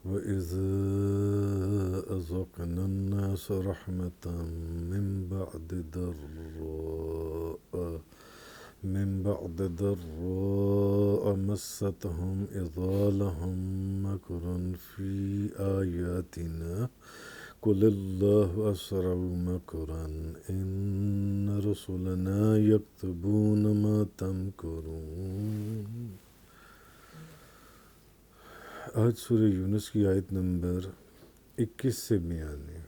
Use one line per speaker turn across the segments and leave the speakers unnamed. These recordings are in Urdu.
وَإِذَا أَذَقْنَا النَّاسَ رَحْمَةً مِّن بَعْدِ ضَرَّاءَ مَسَّتْهُمْ إِذَا لَهُم مَّكْرٌ فِي آيَاتِنَا قُلِ اللَّهُ أَسْرَعُ مَكْرًا إِنَّ رُسُلَنَا يَكْتُبُونَ مَا تَمْكُرُونَ۔ آج سورہ یونس کی آیت نمبر 21 سے بیان ہے۔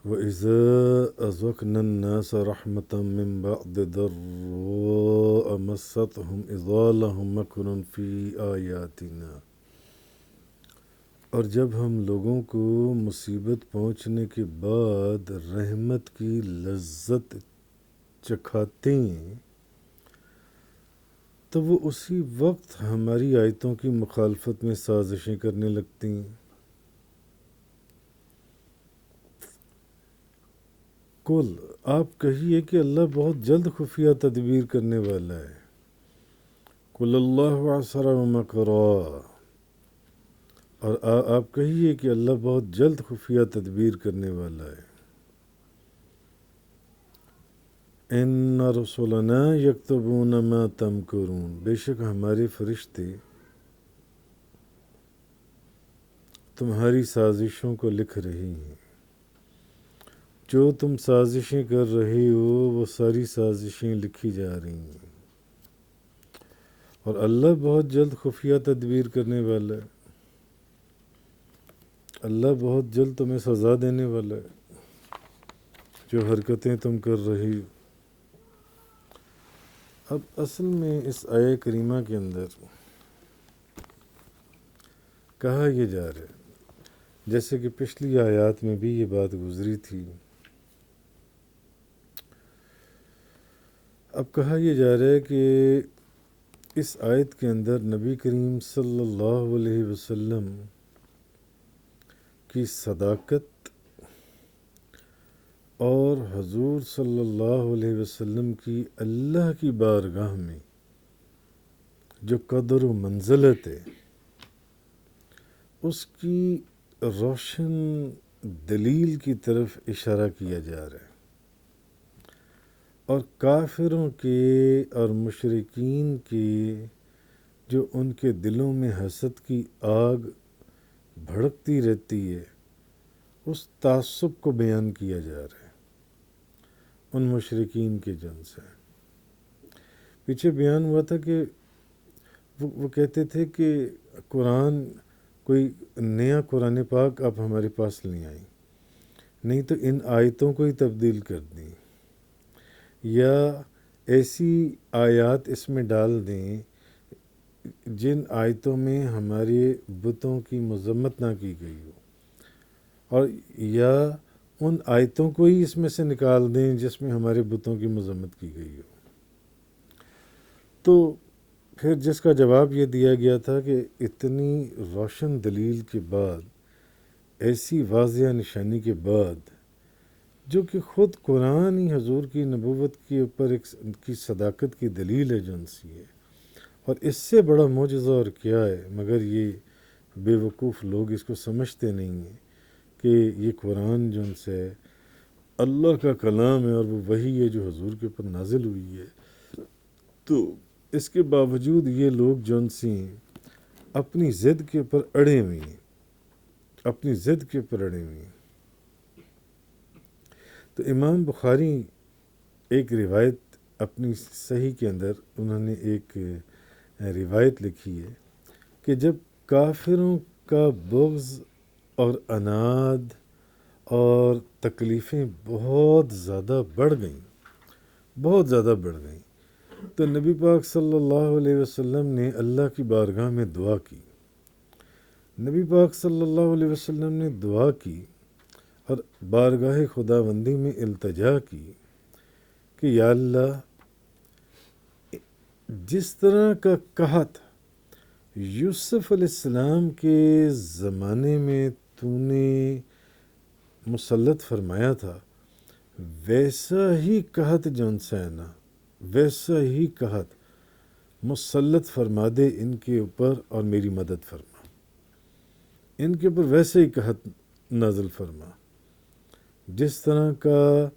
وَإِذَا أَذَقْنَا النَّاسَ رَحْمَةً مِّن بَعْدِ ضَرَّاءَ مَسَّتْهُمْ إِذَا لَهُم مَّكْرٌ فِي آيَاتِنَا، اور جب ہم لوگوں کو مصیبت پہنچنے کے بعد رحمت کی لذت چکھاتے ہیں تو وہ اسی وقت ہماری آیتوں کی مخالفت میں سازشیں کرنے لگتی ہیں۔ قل، آپ کہیے کہ اللہ بہت جلد خفیہ تدبیر کرنے والا ہے۔ قل اللہ اسرع مکرا، اور آپ کہیے کہ اللہ بہت جلد خفیہ تدبیر کرنے والا ہے۔ ان رسولنا یکتبون ما تمکرون، بے شک ہمارے فرشتے تمہاری سازشوں کو لکھ رہے ہیں۔ جو تم سازشیں کر رہے ہو وہ ساری سازشیں لکھی جا رہی ہیں، اور اللہ بہت جلد خفیہ تدبیر کرنے والا ہے۔ اللہ بہت جلد تمہیں سزا دینے والا ہے جو حرکتیں تم کر رہی ہو۔ اب اصل میں اس آیہ کریمہ کے اندر کہا یہ جا رہا ہے، جیسے کہ پچھلی آیات میں بھی یہ بات گزری تھی، اب کہا یہ جا رہا ہے کہ اس آیت کے اندر نبی کریم صلی اللہ علیہ وسلم کی صداقت اور حضور صلی اللہ علیہ وسلم کی اللہ کی بارگاہ میں جو قدر و منزلت ہے اس کی روشن دلیل کی طرف اشارہ کیا جا رہا ہے، اور کافروں کے اور مشرکین کے جو ان کے دلوں میں حسد کی آگ بھڑکتی رہتی ہے اس تعصب کو بیان کیا جا رہا ہے ان مشرکین کے جن سے۔ پیچھے بیان ہوا تھا کہ وہ کہتے تھے کہ قرآن کوئی نیا قرآن پاک آپ ہمارے پاس لے آئیں، نہیں تو ان آیتوں کو ہی تبدیل کر دیں، یا ایسی آیات اس میں ڈال دیں جن آیتوں میں ہمارے بتوں کی مذمت نہ کی گئی ہو، اور یا ان آیتوں کو ہی اس میں سے نکال دیں جس میں ہمارے بتوں کی مذمت کی گئی ہو۔ تو پھر جس کا جواب یہ دیا گیا تھا کہ اتنی روشن دلیل کے بعد، ایسی واضح نشانی کے بعد، جو کہ خود قرآن ہی حضور کی نبوت کے اوپر ایک کی صداقت کی دلیل ہے جن سی ہے، اور اس سے بڑا معجزہ اور کیا ہے، مگر یہ بے وقوف لوگ اس کو سمجھتے نہیں ہیں کہ یہ قرآن جن سے اللہ کا کلام ہے اور وہ وحی ہے جو حضور کے اوپر نازل ہوئی ہے۔ تو اس کے باوجود یہ لوگ جن سی ہیں اپنی ضد کے اوپر اڑے ہوئے ہیں، اپنی ضد کے اوپر اڑے ہوئے ہیں۔ تو امام بخاری ایک روایت اپنی صحیح کے اندر انہوں نے ایک روایت لکھی ہے کہ جب کافروں کا بغض اور عناد اور تکلیفیں بہت زیادہ بڑھ گئیں، تو نبی پاک صلی اللہ علیہ وسلم نے اللہ کی بارگاہ میں دعا کی۔ نبی پاک صلی اللہ علیہ وسلم نے دعا کی اور بارگاہ خداوندی میں التجا کی کہ یا اللہ، جس طرح کا قحط یوسف علیہ السلام کے زمانے میں تو نے مسلط فرمایا تھا، ویسا ہی قحط جون سا ہے نا، ویسا ہی قحط مسلط فرما دے ان کے اوپر اور میری مدد فرما، ان کے اوپر ویسے ہی قحط نازل فرما جس طرح کا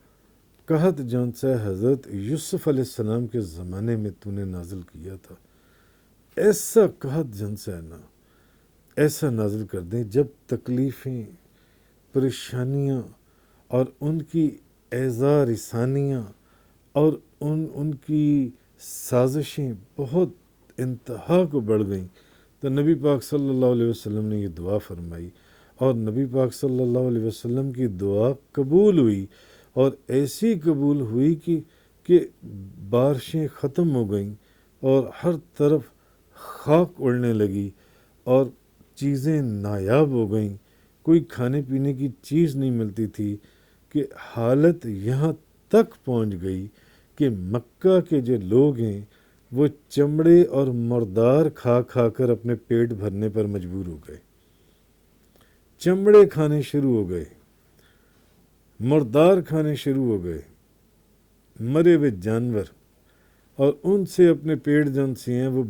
قحط جون سے حضرت یوسف علیہ السلام کے زمانے میں تو نے نازل کیا تھا، ایسا قحط جن سے نا ایسا نازل کر دیں جب تکلیفیں، پریشانیاں اور ان کی ایذا رسانیاں اور ان کی سازشیں بہت انتہا کو بڑھ گئیں، تو نبی پاک صلی اللہ علیہ وسلم نے یہ دعا فرمائی اور نبی پاک صلی اللہ علیہ وسلم کی دعا قبول ہوئی، اور ایسی قبول ہوئی کہ بارشیں ختم ہو گئیں اور ہر طرف خاک اڑنے لگی اور چیزیں نایاب ہو گئیں، کوئی کھانے پینے کی چیز نہیں ملتی تھی، کہ حالت یہاں تک پہنچ گئی کہ مکہ کے جو لوگ ہیں وہ چمڑے اور مردار کھا کھا کر اپنے پیٹ بھرنے پر مجبور ہو گئے، چمڑے کھانے شروع ہو گئے، مردار کھانے شروع ہو گئے، مرے ہوئے جانور، اور ان سے اپنے پیٹ جن سے ہیں وہ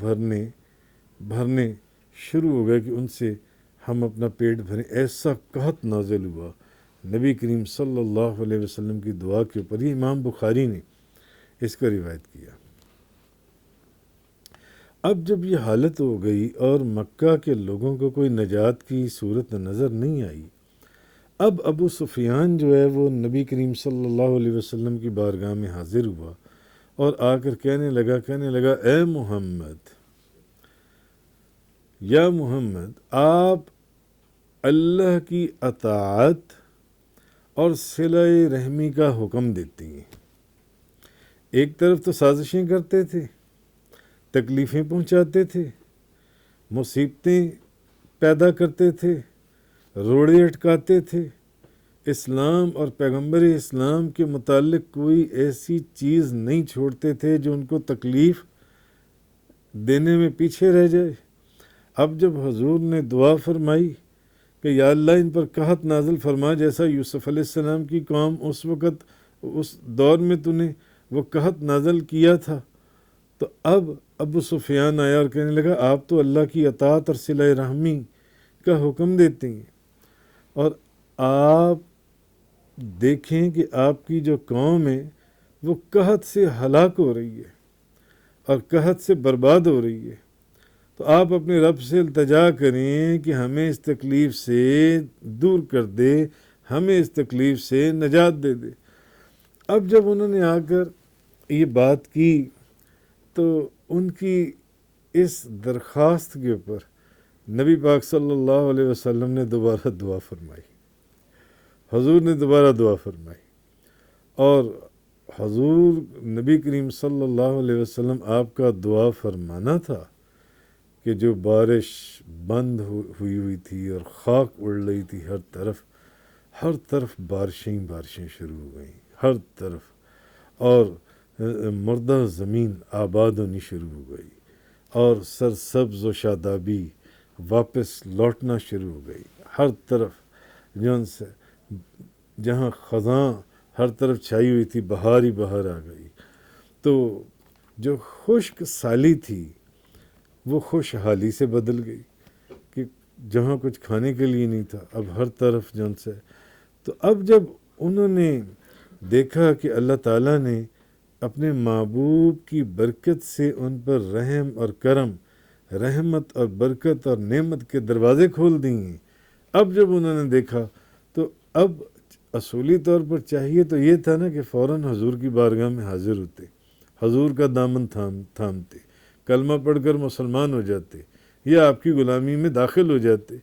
بھرنے شروع ہو گئے کہ ان سے ہم اپنا پیٹ بھریں۔ ایسا قحط نازل ہوا نبی کریم صلی اللہ علیہ وسلم کی دعا کے اوپر، یہ امام بخاری نے اس کا روایت کیا۔ اب جب یہ حالت ہو گئی اور مکہ کے لوگوں کو کوئی نجات کی صورت نظر نہیں آئی، اب ابو سفیان جو ہے وہ نبی کریم صلی اللہ علیہ وسلم کی بارگاہ میں حاضر ہوا اور آ کر کہنے لگا اے محمد، یا محمد، آپ اللہ کی اطاعت اور صلہ رحمی کا حکم دیتی ہیں، ایک طرف تو سازشیں کرتے تھے، تکلیفیں پہنچاتے تھے، مصیبتیں پیدا کرتے تھے، روڑے اٹکاتے تھے، اسلام اور پیغمبر اسلام کے متعلق کوئی ایسی چیز نہیں چھوڑتے تھے جو ان کو تکلیف دینے میں پیچھے رہ جائے۔ اب جب حضور نے دعا فرمائی کہ یا اللہ ان پر قحط نازل فرما جیسا یوسف علیہ السلام کی قوم اس وقت اس دور میں تو نے وہ قحط نازل کیا تھا، تو اب ابو سفیان آیا اور کہنے لگا آپ تو اللہ کی اطاعت اور صلہ رحمی کا حکم دیتے ہیں، اور آپ دیکھیں کہ آپ کی جو قوم ہے وہ قحط سے ہلاک ہو رہی ہے اور قحط سے برباد ہو رہی ہے، تو آپ اپنے رب سے التجا کریں کہ ہمیں اس تکلیف سے دور کر دے، ہمیں اس تکلیف سے نجات دے دے۔ اب جب انہوں نے آ کر یہ بات کی تو ان کی اس درخواست کے اوپر نبی پاک صلی اللہ علیہ وسلم نے دوبارہ دعا فرمائی، حضور نے دوبارہ دعا فرمائی، اور حضور نبی کریم صلی اللہ علیہ وسلم آپ کا دعا فرمانا تھا کہ جو بارش بند ہوئی تھی اور خاک اڑ رہی تھی ہر طرف بارشیں شروع ہو گئیں، ہر طرف، اور مردہ زمین آباد ہونی شروع ہو گئی اور سرسبز و شادابی واپس لوٹنا شروع ہو گئی، ہر طرف جون سے جہاں خزاں ہر طرف چھائی ہوئی تھی بہار ہی بہار آ گئی، تو جو خشک سالی تھی وہ خوشحالی سے بدل گئی کہ جہاں کچھ کھانے کے لیے نہیں تھا اب ہر طرف جون سے۔ تو اب جب انہوں نے دیکھا کہ اللہ تعالیٰ نے اپنے محبوب کی برکت سے ان پر رحم اور کرم، رحمت اور برکت اور نعمت کے دروازے کھول دیے ہیں، اب جب انہوں نے دیکھا تو اب اصولی طور پر چاہیے تو یہ تھا نا کہ فوراً حضور کی بارگاہ میں حاضر ہوتے، حضور کا دامن تھامتے، کلمہ پڑھ کر مسلمان ہو جاتے یا آپ کی غلامی میں داخل ہو جاتے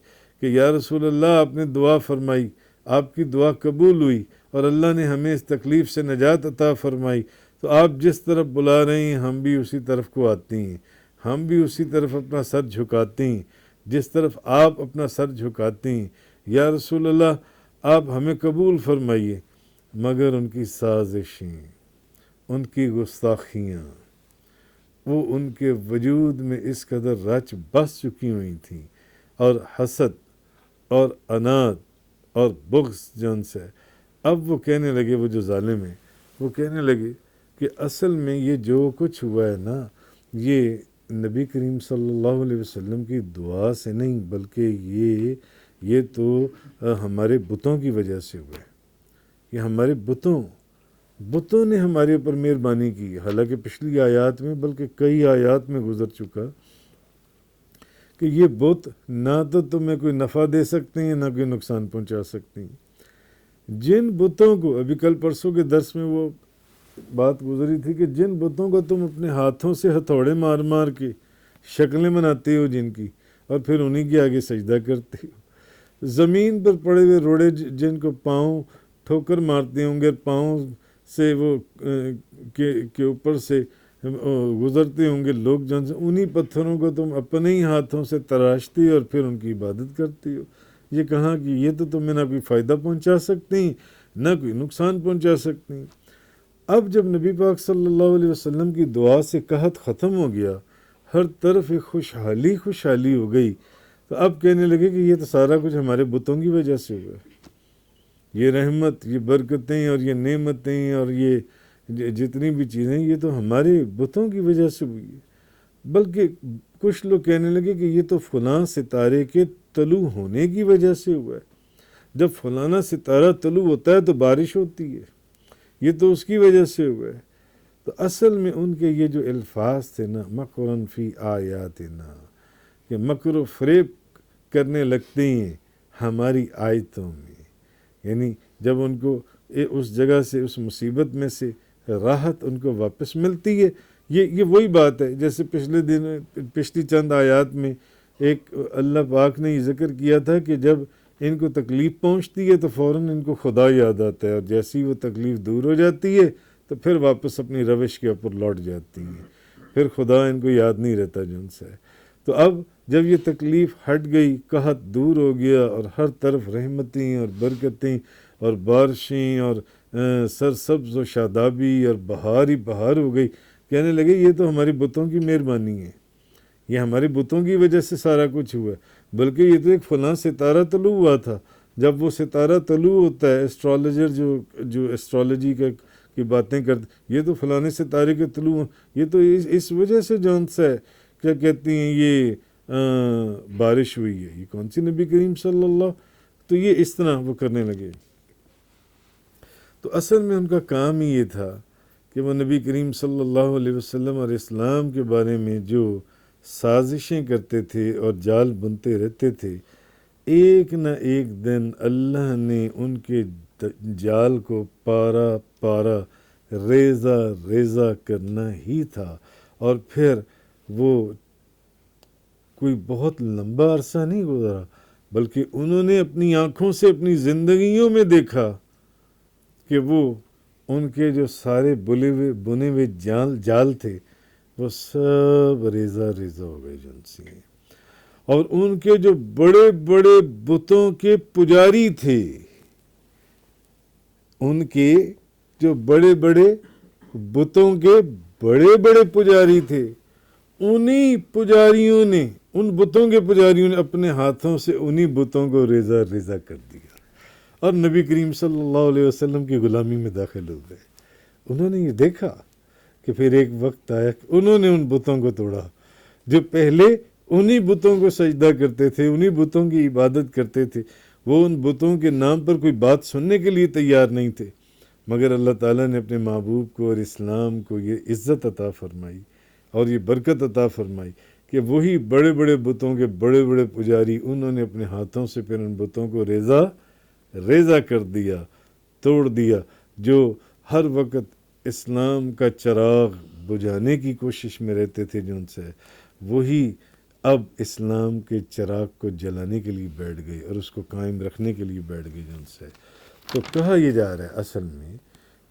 کہ یا رسول اللہ آپ نے دعا فرمائی، آپ کی دعا قبول ہوئی اور اللہ نے ہمیں اس تکلیف سے نجات عطا فرمائی، تو آپ جس طرف بلا رہے ہیں ہم بھی اسی طرف کو آتے ہیں، ہم بھی اسی طرف اپنا سر جھکاتے ہیں جس طرف آپ اپنا سر جھکاتے ہیں، یا رسول اللہ آپ ہمیں قبول فرمائیے۔ مگر ان کی سازشیں، ان کی گستاخیاں، وہ ان کے وجود میں اس قدر رچ بس چکی ہوئی تھیں، اور حسد اور اناد اور بغض جن سے، اب وہ کہنے لگے، وہ جو ظالم ہیں وہ کہنے لگے کہ اصل میں یہ جو کچھ ہوا ہے نا، یہ نبی کریم صلی اللہ علیہ وسلم کی دعا سے نہیں، بلکہ یہ تو ہمارے بتوں کی وجہ سے ہوا ہے. یہ ہمارے بتوں نے ہمارے اوپر مہربانی کی. حالانکہ پچھلی آیات میں، بلکہ کئی آیات میں گزر چکا کہ یہ بت نہ تو تمہیں کوئی نفع دے سکتے ہیں، نہ کوئی نقصان پہنچا سکتے ہیں. جن بتوں کو، ابھی کل پرسوں کے درس میں وہ بات گزری تھی کہ جن بتوں کو تم اپنے ہاتھوں سے ہتھوڑے مار مار کے شکلیں بناتے ہو جن کی، اور پھر انہی کے آگے سجدہ کرتے ہو. زمین پر پڑے ہوئے روڑے جن کو پاؤں ٹھوکر مارتے ہوں گے، پاؤں سے وہ کے اوپر سے گزرتے ہوں گے لوگ، جن سے انہی پتھروں کو تم اپنے ہی ہاتھوں سے تراشتے اور پھر ان کی عبادت کرتے ہو. یہ کہاں کہ یہ تو تمہیں نہ کوئی فائدہ پہنچا سکتے ہیں، نہ کوئی نقصان پہنچا سکتے ہیں. اب جب نبی پاک صلی اللہ علیہ وسلم کی دعا سے قحط ختم ہو گیا، ہر طرف ایک خوشحالی ہو گئی، تو اب کہنے لگے کہ یہ تو سارا کچھ ہمارے بتوں کی وجہ سے ہوا ہے. یہ رحمت، یہ برکتیں اور یہ نعمتیں اور یہ جتنی بھی چیزیں، یہ تو ہمارے بتوں کی وجہ سے ہوئی ہے. بلکہ کچھ لوگ کہنے لگے کہ یہ تو فلاں ستارے کے طلوع ہونے کی وجہ سے ہوا ہے. جب فلانا ستارہ طلوع ہوتا ہے تو بارش ہوتی ہے، یہ تو اس کی وجہ سے ہوا ہے. تو اصل میں ان کے یہ جو الفاظ تھے نا، مکرن فی آیاتنا، کہ مکر و فریب کرنے لگتے ہیں ہماری آیتوں میں. یعنی جب ان کو اس جگہ سے، اس مصیبت میں سے راحت ان کو واپس ملتی ہے. یہ وہی بات ہے جیسے پچھلی چند آیات میں ایک اللہ پاک نے یہ ذکر کیا تھا کہ جب ان کو تکلیف پہنچتی ہے تو فوراً ان کو خدا یاد آتا ہے، اور جیسی وہ تکلیف دور ہو جاتی ہے تو پھر واپس اپنی روش کے اوپر لوٹ جاتی ہیں. پھر خدا ان کو یاد نہیں رہتا جو ان سے ہے. تو اب جب یہ تکلیف ہٹ گئی، قحط دور ہو گیا، اور ہر طرف رحمتیں اور برکتیں اور بارشیں اور سرسبز و شادابی اور بہار ہی بہار ہو گئی، کہنے لگے یہ تو ہماری بتوں کی مہربانی ہے، یہ ہمارے بتوں کی وجہ سے سارا کچھ ہوا ہے. بلکہ یہ تو ایک فلاں ستارہ طلوع ہوا تھا. جب وہ ستارہ طلوع ہوتا ہے، ایسٹرالوجر جو ایسٹرالوجی کی باتیں کرتے، یہ تو فلاں ستارے کے طلوع، یہ تو اس وجہ سے جون سا ہے، کیا کہتی ہیں، یہ بارش ہوئی ہے. یہ کون سی نبی کریم صلی اللہ. تو یہ اس طرح وہ کرنے لگے. تو اصل میں ان کا کام ہی یہ تھا کہ وہ نبی کریم صلی اللہ علیہ وسلم اور اسلام کے بارے میں جو سازشیں کرتے تھے اور جال بنتے رہتے تھے، ایک نہ ایک دن اللہ نے ان کے جال کو پارا پارا ریزہ ریزہ کرنا ہی تھا. اور پھر وہ کوئی بہت لمبا عرصہ نہیں گزرا، بلکہ انہوں نے اپنی آنکھوں سے اپنی زندگیوں میں دیکھا کہ وہ ان کے جو سارے بنے ہوئے جال تھے وہ سب ریزہ ریزہ ہو گئے جن سے. اور ان کے جو بڑے بڑے بتوں کے پجاری تھے، ان کے جو بڑے بڑے بتوں کے بڑے بڑے پجاری تھے، انہی پجاریوں نے، ان بتوں کے پجاریوں نے اپنے ہاتھوں سے انہی بتوں کو ریزہ ریزہ کر دیا اور نبی کریم صلی اللہ علیہ وسلم کی غلامی میں داخل ہو گئے. انہوں نے یہ دیکھا کہ پھر ایک وقت آیا کہ انہوں نے ان بتوں کو توڑا جو پہلے انہی بتوں کو سجدہ کرتے تھے، انہی بتوں کی عبادت کرتے تھے. وہ ان بتوں کے نام پر کوئی بات سننے کے لیے تیار نہیں تھے، مگر اللہ تعالیٰ نے اپنے محبوب کو اور اسلام کو یہ عزت عطا فرمائی اور یہ برکت عطا فرمائی کہ وہی بڑے بڑے بتوں کے بڑے بڑے پجاری، انہوں نے اپنے ہاتھوں سے پھر ان بتوں کو ریزہ ریزہ کر دیا، توڑ دیا. جو ہر وقت اسلام کا چراغ بجھانے کی کوشش میں رہتے تھے جن سے، وہی اب اسلام کے چراغ کو جلانے کے لیے بیٹھ گئے اور اس کو قائم رکھنے کے لیے بیٹھ گئے جن سے. تو کہا یہ جا رہا ہے اصل میں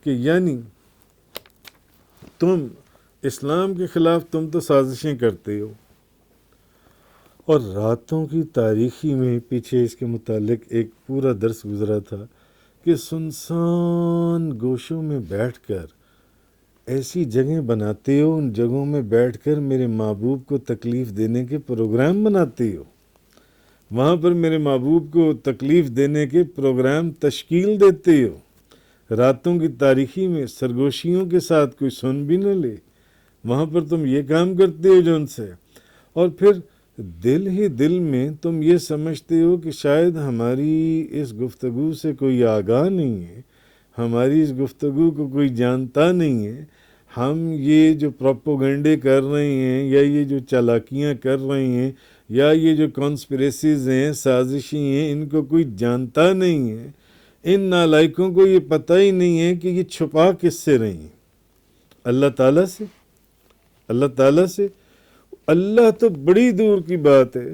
کہ یعنی تم اسلام کے خلاف تم تو سازشیں کرتے ہو. اور راتوں کی تاریخی میں پیچھے اس کے متعلق ایک پورا درس گزرا تھا کہ سنسان گوشوں میں بیٹھ کر ایسی جگہیں بناتے ہو، ان جگہوں میں بیٹھ کر میرے محبوب کو تکلیف دینے کے پروگرام بناتے ہو، وہاں پر میرے محبوب کو تکلیف دینے کے پروگرام تشکیل دیتے ہو. راتوں کی تاریخی میں سرگوشیوں کے ساتھ کوئی سن بھی نہ لے، وہاں پر تم یہ کام کرتے ہو جو ان سے، اور پھر دل ہی دل میں تم یہ سمجھتے ہو کہ شاید ہماری اس گفتگو سے کوئی آگاہ نہیں ہے، ہماری اس گفتگو کو کوئی جانتا نہیں ہے، ہم یہ جو پروپوگنڈے کر رہے ہیں یا یہ جو چالاکیاں کر رہے ہیں یا یہ جو کانسپریسیز ہیں، سازشیں ہیں، ان کو کوئی جانتا نہیں ہے۔ ان نالائکوں کو یہ پتہ ہی نہیں ہے کہ یہ چھپا کس سے رہی ہیں، اللہ تعالیٰ سے۔ اللہ تعالیٰ سے، اللہ تو بڑی دور کی بات ہے،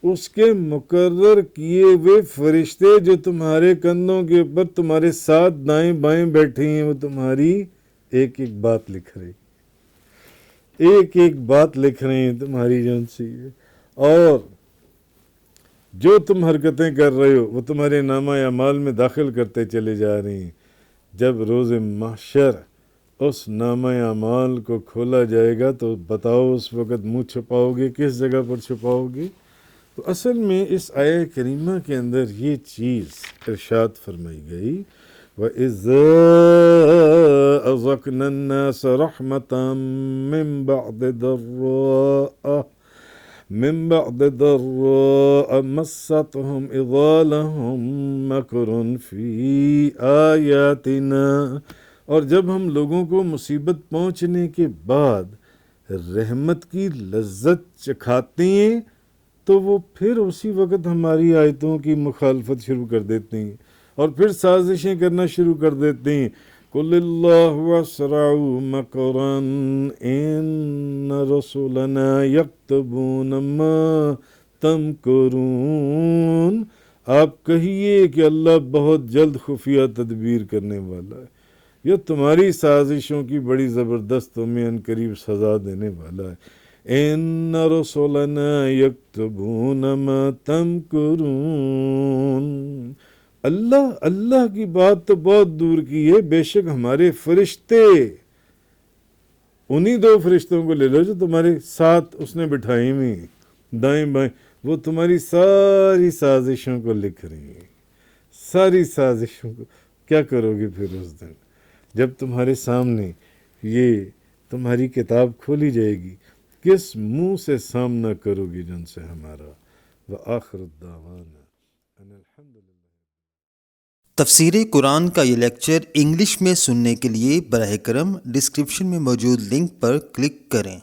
اس کے مقرر کیے ہوئے فرشتے جو تمہارے کندھوں کے اوپر تمہارے ساتھ دائیں بائیں بیٹھے ہیں، وہ تمہاری ایک ایک بات لکھ رہے، ایک ایک بات لکھ رہے ہیں تمہاری جان سی، اور جو تم حرکتیں کر رہے ہو وہ تمہارے نامہ اعمال میں داخل کرتے چلے جا رہے ہیں۔ جب روز محشر اس نامہ اعمال کو کھولا جائے گا تو بتاؤ اس وقت منہ چھپاؤ گے، کس جگہ پر چھپاؤ گے؟ تو اصل میں اس آیہ کریمہ کے اندر یہ چیز ارشاد فرمائی گئی، وَإِذَا أَذَقْنَا النَّاسَ رَحْمَةً من بعد ضراء مستهم إذا لهم مكر في آياتنا، اور جب ہم لوگوں کو مصیبت پہنچنے کے بعد رحمت کی لذت چکھاتے ہیں تو وہ پھر اسی وقت ہماری آیتوں کی مخالفت شروع کر دیتے ہیں اور پھر سازشیں کرنا شروع کر دیتے ہیں۔ قُلِ اللَّهُ أَسْرَعُ مَكْرًا إِنَّ رُسُلَنَا يَكْتُبُونَ مَا تَمْكُرُونَ، آپ کہیے کہ اللہ بہت جلد خفیہ تدبیر کرنے والا ہے، یہ تمہاری سازشوں کی بڑی زبردست تمہیں عنقریب سزا دینے والا ہے۔ اِنَّ رُسُلَنَا يَكْتُبُونَ مَا تَمْكُرُونَ، اللہ کی بات تو بہت دور کی ہے، بے شک ہمارے فرشتے، انہی دو فرشتوں کو لے لو جو تمہارے ساتھ اس نے بٹھائے ہوئے ہیں دائیں بائیں، وہ تمہاری ساری سازشوں کو لکھ رہی ہیں، ساری سازشوں کو۔ کیا کرو گے پھر اس دن جب تمہارے سامنے یہ تمہاری کتاب کھولی جائے گی، کس منہ سے سامنا کرو گی جن سے ہمارا؟ وآخر الدعوانا ان الحمد للہ۔
تفسیر قرآن کا یہ لیکچر انگلش میں سننے کے لیے براہ کرم ڈسکرپشن میں موجود لنک پر کلک کریں۔